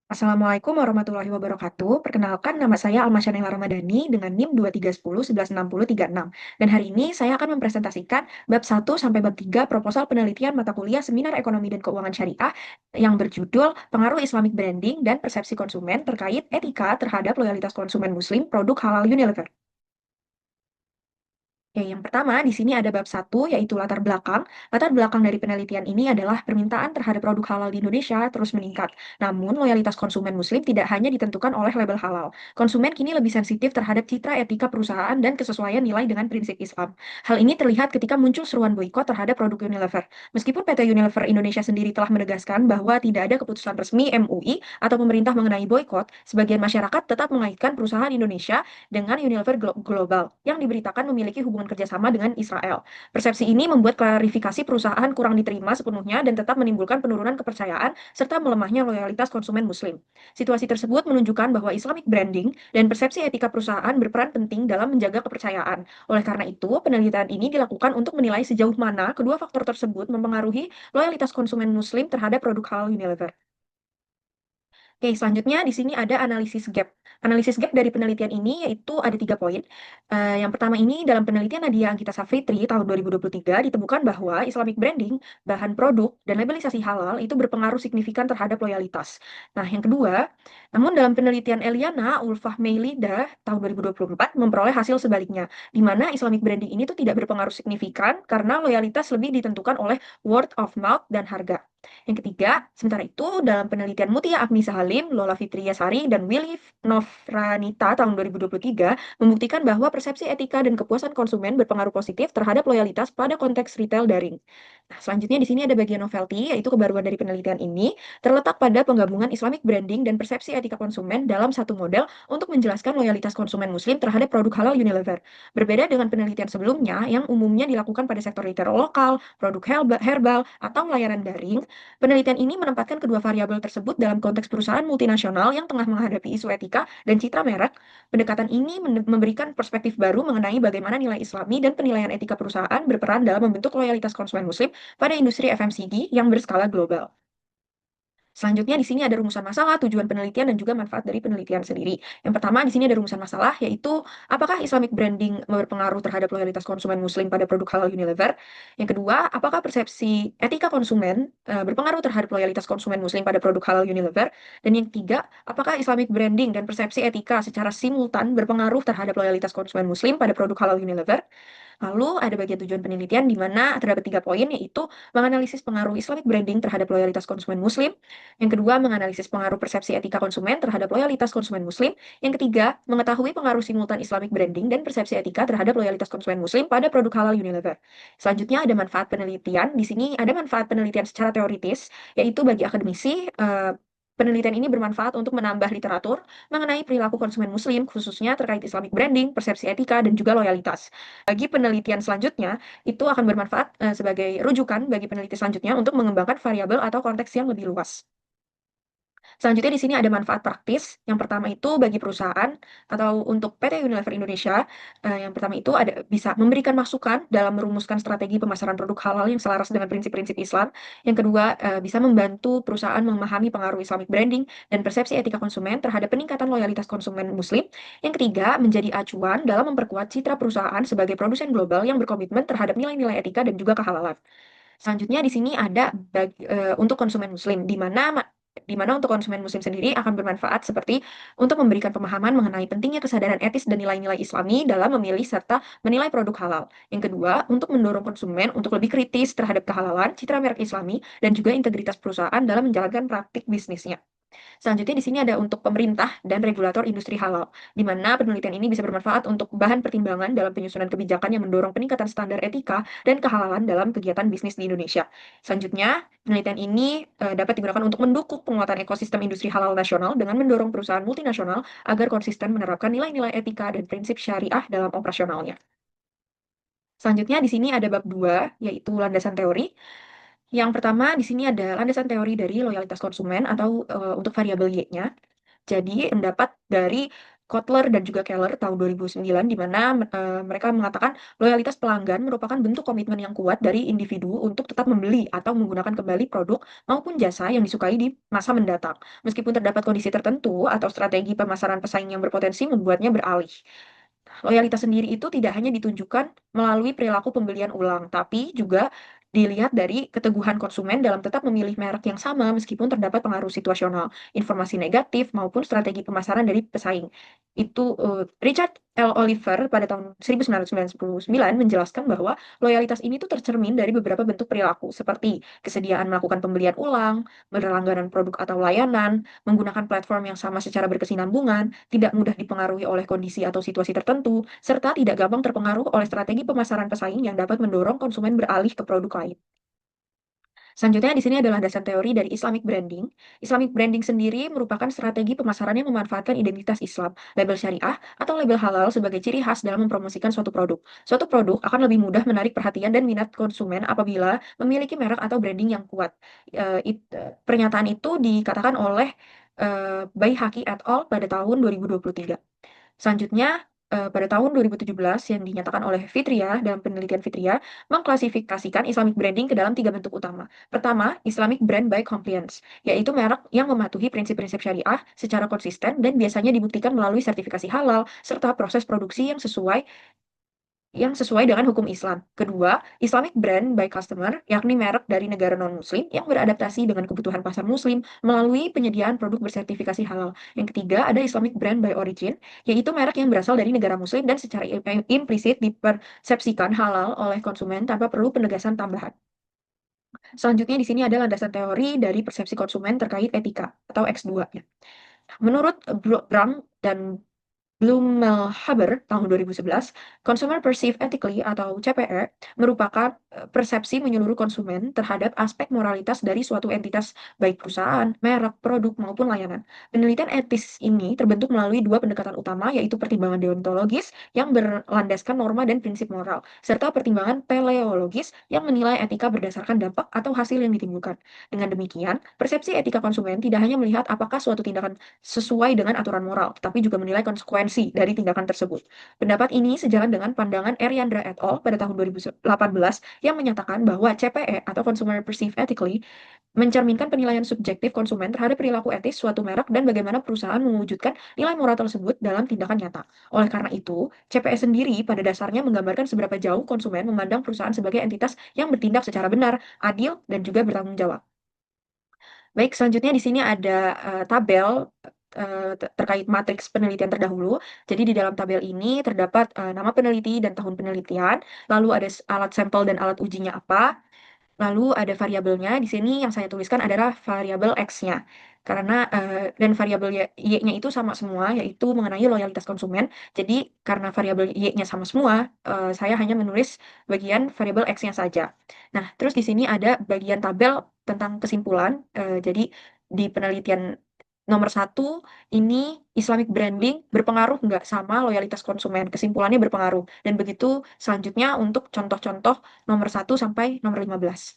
Assalamualaikum warahmatullahi wabarakatuh. Perkenalkan, nama saya Almasyanela Ramadhani dengan NIM 2310 116036. Dan hari ini saya akan mempresentasikan bab 1 sampai bab 3 proposal penelitian mata kuliah Seminar Ekonomi dan Keuangan Syariah yang berjudul Pengaruh Islamic Branding dan Persepsi Konsumen terkait etika terhadap loyalitas konsumen Muslim produk halal Unilever. Oke, yang pertama di sini ada bab 1 yaitu latar belakang. Latar belakang dari penelitian ini adalah permintaan terhadap produk halal di Indonesia terus meningkat. Namun, loyalitas konsumen muslim tidak hanya ditentukan oleh label halal. Konsumen kini lebih sensitif terhadap citra etika perusahaan dan kesesuaian nilai dengan prinsip Islam. Hal ini terlihat ketika muncul seruan boikot terhadap produk Unilever. Meskipun PT Unilever Indonesia sendiri telah menegaskan bahwa tidak ada keputusan resmi MUI atau pemerintah mengenai boikot, sebagian masyarakat tetap mengaitkan perusahaan Indonesia dengan Unilever Global yang diberitakan memiliki hubungan kerjasama dengan Israel. Persepsi ini membuat klarifikasi perusahaan kurang diterima sepenuhnya dan tetap menimbulkan penurunan kepercayaan serta melemahnya loyalitas konsumen Muslim. Situasi tersebut menunjukkan bahwa Islamic branding dan persepsi etika perusahaan berperan penting dalam menjaga kepercayaan. Oleh karena itu, penelitian ini dilakukan untuk menilai sejauh mana kedua faktor tersebut mempengaruhi loyalitas konsumen Muslim terhadap produk halal Unilever. Oke, selanjutnya di sini ada analisis gap. Analisis gap dari penelitian ini yaitu ada 3 poin. Yang pertama ini dalam penelitian Nadia Anggita Safitri tahun 2023 ditemukan bahwa Islamic branding, bahan produk, dan labelisasi halal itu berpengaruh signifikan terhadap loyalitas. Nah, yang kedua, namun dalam penelitian Eliana Ulfah Meilida tahun 2024 memperoleh hasil sebaliknya, di mana Islamic branding ini tuh tidak berpengaruh signifikan karena loyalitas lebih ditentukan oleh word of mouth dan harga. Yang ketiga, sementara itu dalam penelitian Mutia Agni Sahalim, Lola Fitriasari, dan Willy Novranita tahun 2023 membuktikan bahwa persepsi etika dan kepuasan konsumen berpengaruh positif terhadap loyalitas pada konteks retail daring. Nah, selanjutnya di sini ada bagian novelty, yaitu kebaruan dari penelitian ini, terletak pada penggabungan Islamic branding dan persepsi etika konsumen dalam satu model untuk menjelaskan loyalitas konsumen muslim terhadap produk halal Unilever. Berbeda dengan penelitian sebelumnya yang umumnya dilakukan pada sektor retail lokal, produk herbal, atau layanan daring, penelitian ini menempatkan kedua variabel tersebut dalam konteks perusahaan multinasional yang tengah menghadapi isu etika dan citra merek. Pendekatan ini memberikan perspektif baru mengenai bagaimana nilai Islami dan penilaian etika perusahaan berperan dalam membentuk loyalitas konsumen muslim pada industri FMCG yang berskala global. Selanjutnya di sini ada rumusan masalah, tujuan penelitian, dan juga manfaat dari penelitian sendiri. Yang pertama di sini ada rumusan masalah, yaitu apakah Islamic branding berpengaruh terhadap loyalitas konsumen Muslim pada produk halal Unilever? Yang kedua, apakah persepsi etika konsumen berpengaruh terhadap loyalitas konsumen Muslim pada produk halal Unilever? Dan yang ketiga, apakah Islamic branding dan persepsi etika secara simultan berpengaruh terhadap loyalitas konsumen Muslim pada produk halal Unilever? Lalu ada bagian tujuan penelitian di mana terdapat 3 poin, yaitu menganalisis pengaruh Islamic branding terhadap loyalitas konsumen Muslim. Yang kedua, menganalisis pengaruh persepsi etika konsumen terhadap loyalitas konsumen Muslim. Yang ketiga, mengetahui pengaruh simultan Islamic branding dan persepsi etika terhadap loyalitas konsumen Muslim pada produk halal Unilever. Selanjutnya ada manfaat penelitian. Di sini ada manfaat penelitian secara teoritis, yaitu bagi akademisi, penelitian ini bermanfaat untuk menambah literatur mengenai perilaku konsumen Muslim, khususnya terkait Islamic branding, persepsi etika, dan juga loyalitas. Bagi penelitian selanjutnya, itu akan bermanfaat sebagai rujukan bagi peneliti selanjutnya untuk mengembangkan variabel atau konteks yang lebih luas. Selanjutnya di sini ada manfaat praktis. Yang pertama itu bagi perusahaan atau untuk PT Unilever Indonesia, yang pertama itu ada bisa memberikan masukan dalam merumuskan strategi pemasaran produk halal yang selaras dengan prinsip-prinsip Islam. Yang kedua, bisa membantu perusahaan memahami pengaruh Islamic branding dan persepsi etika konsumen terhadap peningkatan loyalitas konsumen Muslim. Yang ketiga, menjadi acuan dalam memperkuat citra perusahaan sebagai produsen global yang berkomitmen terhadap nilai-nilai etika dan juga kehalalan. Selanjutnya di sini ada untuk konsumen muslim, di mana untuk konsumen muslim sendiri akan bermanfaat seperti untuk memberikan pemahaman mengenai pentingnya kesadaran etis dan nilai-nilai Islami dalam memilih serta menilai produk halal. Yang kedua, untuk mendorong konsumen untuk lebih kritis terhadap kehalalan, citra merek Islami, dan juga integritas perusahaan dalam menjalankan praktik bisnisnya. Selanjutnya di sini ada untuk pemerintah dan regulator industri halal, di mana penelitian ini bisa bermanfaat untuk bahan pertimbangan dalam penyusunan kebijakan yang mendorong peningkatan standar etika dan kehalalan dalam kegiatan bisnis di Indonesia. Selanjutnya, penelitian ini dapat digunakan untuk mendukung penguatan ekosistem industri halal nasional dengan mendorong perusahaan multinasional agar konsisten menerapkan nilai-nilai etika dan prinsip syariah dalam operasionalnya. Selanjutnya di sini ada bab 2, yaitu landasan teori. Yang pertama di sini ada landasan teori dari loyalitas konsumen atau untuk variabel Y-nya. Jadi pendapat dari Kotler dan juga Keller tahun 2009, di mana mereka mengatakan loyalitas pelanggan merupakan bentuk komitmen yang kuat dari individu untuk tetap membeli atau menggunakan kembali produk maupun jasa yang disukai di masa mendatang, meskipun terdapat kondisi tertentu atau strategi pemasaran pesaing yang berpotensi membuatnya beralih. Loyalitas sendiri itu tidak hanya ditunjukkan melalui perilaku pembelian ulang, tapi juga dilihat dari keteguhan konsumen dalam tetap memilih merek yang sama meskipun terdapat pengaruh situasional, informasi negatif, maupun strategi pemasaran dari pesaing. Itu Richard L. Oliver pada tahun 1999 menjelaskan bahwa loyalitas ini tuh tercermin dari beberapa bentuk perilaku seperti kesediaan melakukan pembelian ulang, berlangganan produk atau layanan, menggunakan platform yang sama secara berkesinambungan, tidak mudah dipengaruhi oleh kondisi atau situasi tertentu, serta tidak gampang terpengaruh oleh strategi pemasaran pesaing yang dapat mendorong konsumen beralih ke produk lain. Selanjutnya di sini adalah dasar teori dari Islamic branding. Islamic branding sendiri merupakan strategi pemasaran yang memanfaatkan identitas Islam, label syariah, atau label halal sebagai ciri khas dalam mempromosikan suatu produk. Suatu produk akan lebih mudah menarik perhatian dan minat konsumen apabila memiliki merek atau branding yang kuat. Pernyataan itu dikatakan oleh Baihaqi et al. Pada tahun 2023. Selanjutnya, pada tahun 2017 yang dinyatakan oleh Fitria dalam penelitian Fitria, mengklasifikasikan Islamic branding ke dalam tiga bentuk utama. Pertama, Islamic brand by compliance, yaitu merek yang mematuhi prinsip-prinsip syariah secara konsisten dan biasanya dibuktikan melalui sertifikasi halal serta proses produksi yang sesuai dengan hukum Islam. Kedua, Islamic brand by customer, yakni merek dari negara non-muslim yang beradaptasi dengan kebutuhan pasar muslim melalui penyediaan produk bersertifikasi halal. Yang ketiga, ada Islamic brand by origin, yaitu merek yang berasal dari negara muslim dan secara implisit dipersepsikan halal oleh konsumen tanpa perlu penegasan tambahan. Selanjutnya di sini ada landasan teori dari persepsi konsumen terkait etika atau X2 ya. Menurut Brown dan Blumenhaber tahun 2011, Consumer Perceived Ethically atau CPE merupakan persepsi menyeluruh konsumen terhadap aspek moralitas dari suatu entitas, baik perusahaan, merek, produk, maupun layanan. Penelitian etis ini terbentuk melalui dua pendekatan utama, yaitu pertimbangan deontologis yang berlandaskan norma dan prinsip moral, serta pertimbangan teleologis yang menilai etika berdasarkan dampak atau hasil yang ditimbulkan. Dengan demikian, persepsi etika konsumen tidak hanya melihat apakah suatu tindakan sesuai dengan aturan moral, tetapi juga menilai konsekuensi dari tindakan tersebut. Pendapat ini sejalan dengan pandangan Eryandra et al. Pada tahun 2018 yang menyatakan bahwa CPE atau Consumer Perceived Ethically mencerminkan penilaian subjektif konsumen terhadap perilaku etis suatu merek dan bagaimana perusahaan mewujudkan nilai moral tersebut dalam tindakan nyata. Oleh karena itu, CPE sendiri pada dasarnya menggambarkan seberapa jauh konsumen memandang perusahaan sebagai entitas yang bertindak secara benar, adil, dan juga bertanggung jawab. Baik, selanjutnya di sini ada tabel terkait matriks penelitian terdahulu. Jadi di dalam tabel ini terdapat nama peneliti dan tahun penelitian, lalu ada alat sampel dan alat ujinya apa, lalu ada variabelnya. Di sini yang saya tuliskan adalah variabel X-nya. Karena dan variabel Y-nya itu sama semua, yaitu mengenai loyalitas konsumen. Jadi karena variabel Y-nya sama semua, saya hanya menulis bagian variabel X-nya saja. Nah, terus di sini ada bagian tabel tentang kesimpulan. Jadi di penelitian nomor satu ini Islamic branding berpengaruh nggak sama loyalitas konsumen? Kesimpulannya berpengaruh. Dan begitu selanjutnya untuk contoh-contoh nomor satu sampai nomor 15.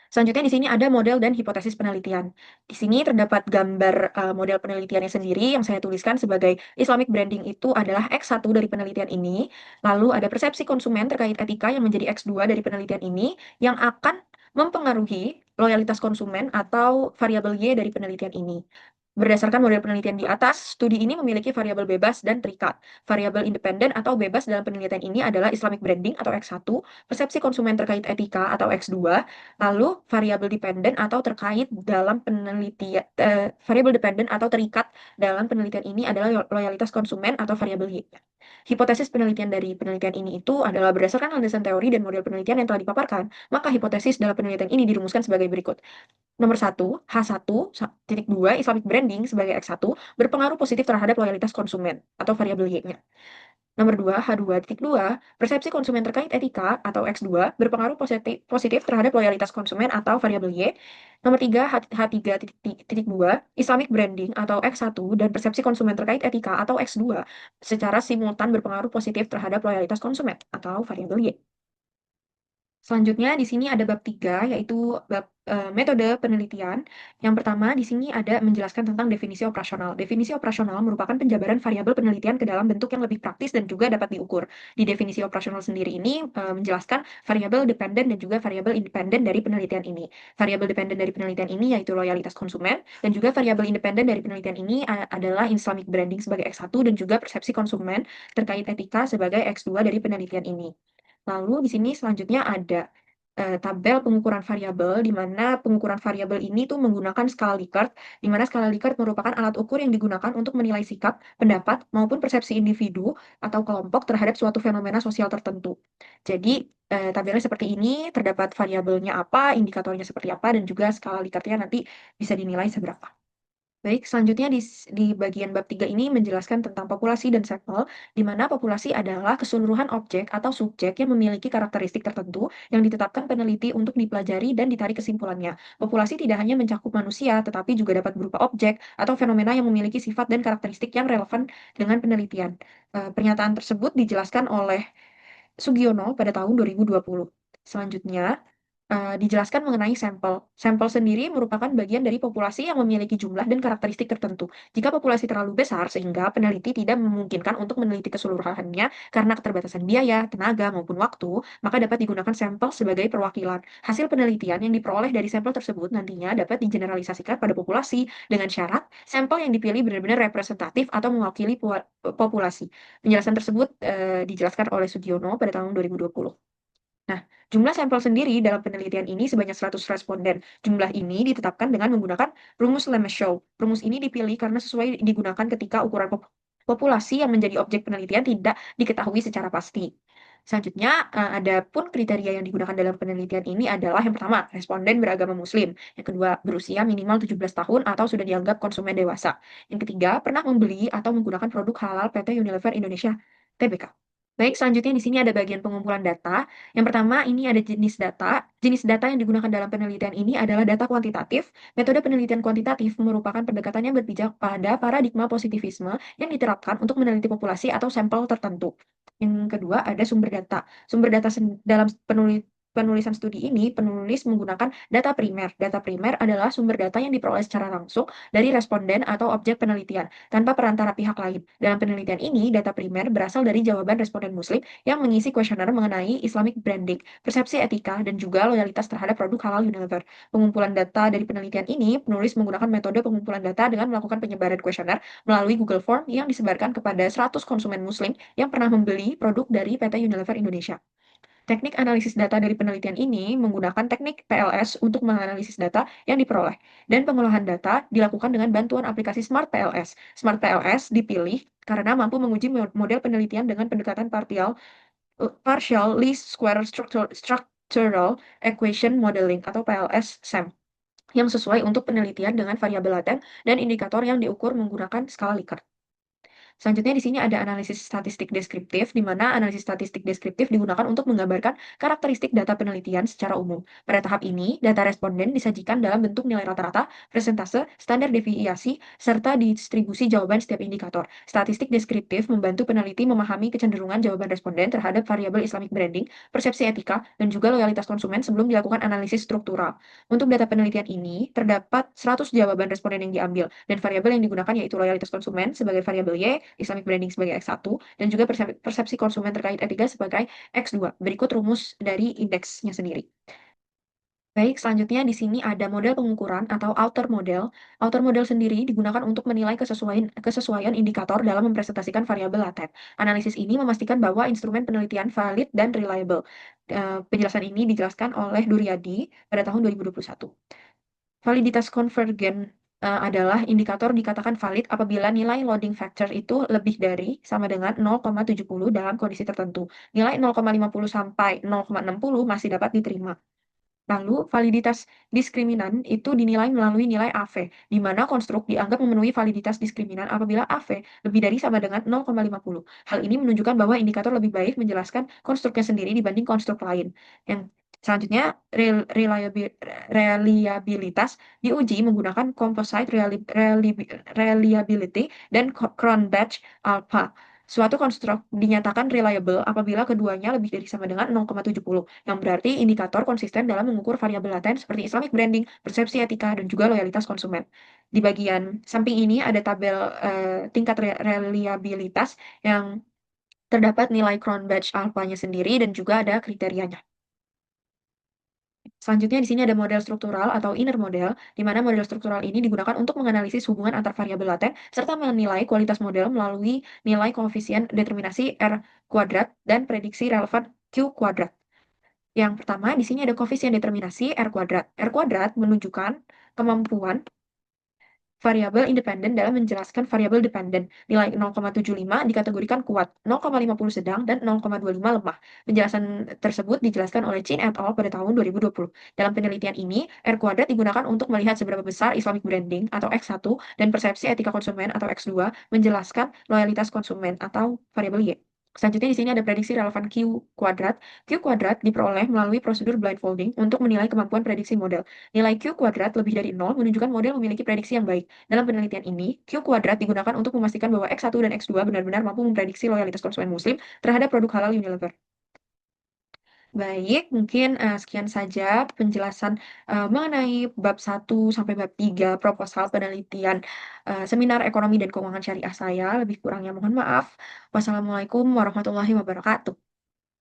Selanjutnya di sini ada model dan hipotesis penelitian. Di sini terdapat gambar model penelitiannya sendiri yang saya tuliskan sebagai Islamic branding itu adalah X1 dari penelitian ini. Lalu ada persepsi konsumen terkait etika yang menjadi X2 dari penelitian ini yang akan mempengaruhi loyalitas konsumen atau variabel Y dari penelitian ini. Berdasarkan model penelitian di atas, studi ini memiliki variabel bebas dan terikat. Variabel independen atau bebas dalam penelitian ini adalah Islamic branding atau X1, persepsi konsumen terkait etika atau X2, lalu variabel dependen atau terkait dalam penelitian variabel dependen atau terikat dalam penelitian ini adalah loyalitas konsumen atau variabel Y. Hipotesis penelitian dari penelitian ini itu adalah berdasarkan landasan teori dan model penelitian yang telah dipaparkan, maka hipotesis dalam penelitian ini dirumuskan sebagai berikut. Nomor satu, H1.2 Islamic branding sebagai X1 berpengaruh positif terhadap loyalitas konsumen atau variabel Y-nya. Nomor 2, H2.2, persepsi konsumen terkait etika atau X2 berpengaruh positif terhadap loyalitas konsumen atau variabel Y. Nomor 3, H3.2, Islamic branding atau X1 dan persepsi konsumen terkait etika atau X2 secara simultan berpengaruh positif terhadap loyalitas konsumen atau variabel Y. Selanjutnya di sini ada bab 3, yaitu bab metode penelitian. Yang pertama di sini ada menjelaskan tentang definisi operasional. Definisi operasional merupakan penjabaran variabel penelitian ke dalam bentuk yang lebih praktis dan juga dapat diukur. Di definisi operasional sendiri ini menjelaskan variabel dependen dan juga variabel independen dari penelitian ini. Variabel dependen dari penelitian ini yaitu loyalitas konsumen, dan juga variabel independen dari penelitian ini adalah Islamic branding sebagai X1 dan juga persepsi konsumen terkait etika sebagai X2 dari penelitian ini. Lalu di sini selanjutnya ada tabel pengukuran variabel, di mana pengukuran variabel ini tuh menggunakan skala Likert, di mana skala Likert merupakan alat ukur yang digunakan untuk menilai sikap, pendapat, maupun persepsi individu atau kelompok terhadap suatu fenomena sosial tertentu. Jadi, tabelnya seperti ini, terdapat variabelnya apa, indikatornya seperti apa, dan juga skala Likertnya nanti bisa dinilai seberapa. Baik, selanjutnya di bagian bab 3 ini menjelaskan tentang populasi dan sampel, di mana populasi adalah keseluruhan objek atau subjek yang memiliki karakteristik tertentu yang ditetapkan peneliti untuk dipelajari dan ditarik kesimpulannya. Populasi tidak hanya mencakup manusia, tetapi juga dapat berupa objek atau fenomena yang memiliki sifat dan karakteristik yang relevan dengan penelitian. Pernyataan tersebut dijelaskan oleh Sugiono pada tahun 2020. Selanjutnya, dijelaskan mengenai sampel. Sampel sendiri merupakan bagian dari populasi yang memiliki jumlah dan karakteristik tertentu. Jika populasi terlalu besar sehingga peneliti tidak memungkinkan untuk meneliti keseluruhannya karena keterbatasan biaya, tenaga, maupun waktu, maka dapat digunakan sampel sebagai perwakilan. Hasil penelitian yang diperoleh dari sampel tersebut nantinya dapat digeneralisasikan pada populasi dengan syarat sampel yang dipilih benar-benar representatif atau mewakili populasi. Penjelasan tersebut dijelaskan oleh Sugiono pada tahun 2020. Nah, jumlah sampel sendiri dalam penelitian ini sebanyak 100 responden. Jumlah ini ditetapkan dengan menggunakan rumus Lemeshow. Rumus ini dipilih karena sesuai digunakan ketika ukuran populasi yang menjadi objek penelitian tidak diketahui secara pasti. Selanjutnya, ada pun kriteria yang digunakan dalam penelitian ini adalah yang pertama, responden beragama Muslim. Yang kedua, berusia minimal 17 tahun atau sudah dianggap konsumen dewasa. Yang ketiga, pernah membeli atau menggunakan produk halal PT Unilever Indonesia Tbk. Baik, selanjutnya di sini ada bagian pengumpulan data. Yang pertama, ini ada jenis data. Jenis data yang digunakan dalam penelitian ini adalah data kuantitatif. Metode penelitian kuantitatif merupakan pendekatan yang berpijak pada paradigma positivisme yang diterapkan untuk meneliti populasi atau sampel tertentu. Yang kedua, ada sumber data. Sumber data dalam penulisan studi ini, penulis menggunakan data primer. Data primer adalah sumber data yang diperoleh secara langsung dari responden atau objek penelitian, tanpa perantara pihak lain. Dalam penelitian ini, data primer berasal dari jawaban responden Muslim yang mengisi kuesioner mengenai Islamic branding, persepsi etika, dan juga loyalitas terhadap produk halal Unilever. Pengumpulan data dari penelitian ini, penulis menggunakan metode pengumpulan data dengan melakukan penyebaran kuesioner melalui Google Form yang disebarkan kepada 100 konsumen Muslim yang pernah membeli produk dari PT Unilever Indonesia. Teknik analisis data dari penelitian ini menggunakan teknik PLS untuk menganalisis data yang diperoleh, dan pengolahan data dilakukan dengan bantuan aplikasi Smart PLS. Smart PLS dipilih karena mampu menguji model penelitian dengan pendekatan partial least square structural equation modeling atau PLS SEM yang sesuai untuk penelitian dengan variabel laten dan indikator yang diukur menggunakan skala Likert. Selanjutnya di sini ada analisis statistik deskriptif, di mana analisis statistik deskriptif digunakan untuk menggambarkan karakteristik data penelitian secara umum. Pada tahap ini, data responden disajikan dalam bentuk nilai rata-rata, persentase, standar deviasi, serta distribusi jawaban setiap indikator. Statistik deskriptif membantu peneliti memahami kecenderungan jawaban responden terhadap variabel Islamic branding, persepsi etika, dan juga loyalitas konsumen sebelum dilakukan analisis struktural. Untuk data penelitian ini, terdapat 100 jawaban responden yang diambil, dan variabel yang digunakan yaitu loyalitas konsumen sebagai variabel Y, Islamic branding sebagai X1, dan juga persepsi konsumen terkait etika sebagai X2. Berikut rumus dari indeksnya sendiri. Baik, selanjutnya di sini ada model pengukuran atau outer model. Outer model sendiri digunakan untuk menilai kesesuaian indikator dalam mempresentasikan variabel laten. Analisis ini memastikan bahwa instrumen penelitian valid dan reliable. Penjelasan ini dijelaskan oleh Duryadi pada tahun 2021. Validitas konvergen adalah indikator dikatakan valid apabila nilai loading factor itu lebih dari sama dengan 0,70 dalam kondisi tertentu. Nilai 0,50 sampai 0,60 masih dapat diterima. Lalu, validitas diskriminan itu dinilai melalui nilai AV, di mana konstruk dianggap memenuhi validitas diskriminan apabila AV lebih dari sama dengan 0,50. Hal ini menunjukkan bahwa indikator lebih baik menjelaskan konstruknya sendiri dibanding konstruk lain. Yang selanjutnya, reliabilitas diuji menggunakan composite reliability dan Cronbach alpha. Suatu konstruk dinyatakan reliable apabila keduanya lebih dari sama dengan 0,70, yang berarti indikator konsisten dalam mengukur variabel laten seperti Islamic branding, persepsi etika, dan juga loyalitas konsumen. Di bagian samping ini ada tabel tingkat reliabilitas yang terdapat nilai Cronbach alpha-nya sendiri dan juga ada kriterianya. Selanjutnya di sini ada model struktural atau inner model, di mana model struktural ini digunakan untuk menganalisis hubungan antar variabel laten serta menilai kualitas model melalui nilai koefisien determinasi R kuadrat dan prediksi relevan Q kuadrat. Yang pertama, di sini ada koefisien determinasi R kuadrat. R kuadrat menunjukkan kemampuan variabel independen dalam menjelaskan variabel dependen. Nilai 0,75 dikategorikan kuat, 0,50 sedang, dan 0,25 lemah. Penjelasan tersebut dijelaskan oleh Chin et al. Pada tahun 2020. Dalam penelitian ini, R kuadrat digunakan untuk melihat seberapa besar Islamic branding atau X1 dan persepsi etika konsumen atau X2 menjelaskan loyalitas konsumen atau variabel Y. Selanjutnya di sini ada prediksi relevan Q kuadrat. Q kuadrat diperoleh melalui prosedur blindfolding untuk menilai kemampuan prediksi model. Nilai Q kuadrat lebih dari 0 menunjukkan model memiliki prediksi yang baik. Dalam penelitian ini, Q kuadrat digunakan untuk memastikan bahwa X1 dan X2 benar-benar mampu memprediksi loyalitas konsumen muslim terhadap produk halal Unilever. Baik, mungkin sekian saja penjelasan mengenai bab 1 sampai bab 3 proposal penelitian seminar ekonomi dan keuangan syariah saya. Lebih kurangnya mohon maaf. Wassalamualaikum warahmatullahi wabarakatuh.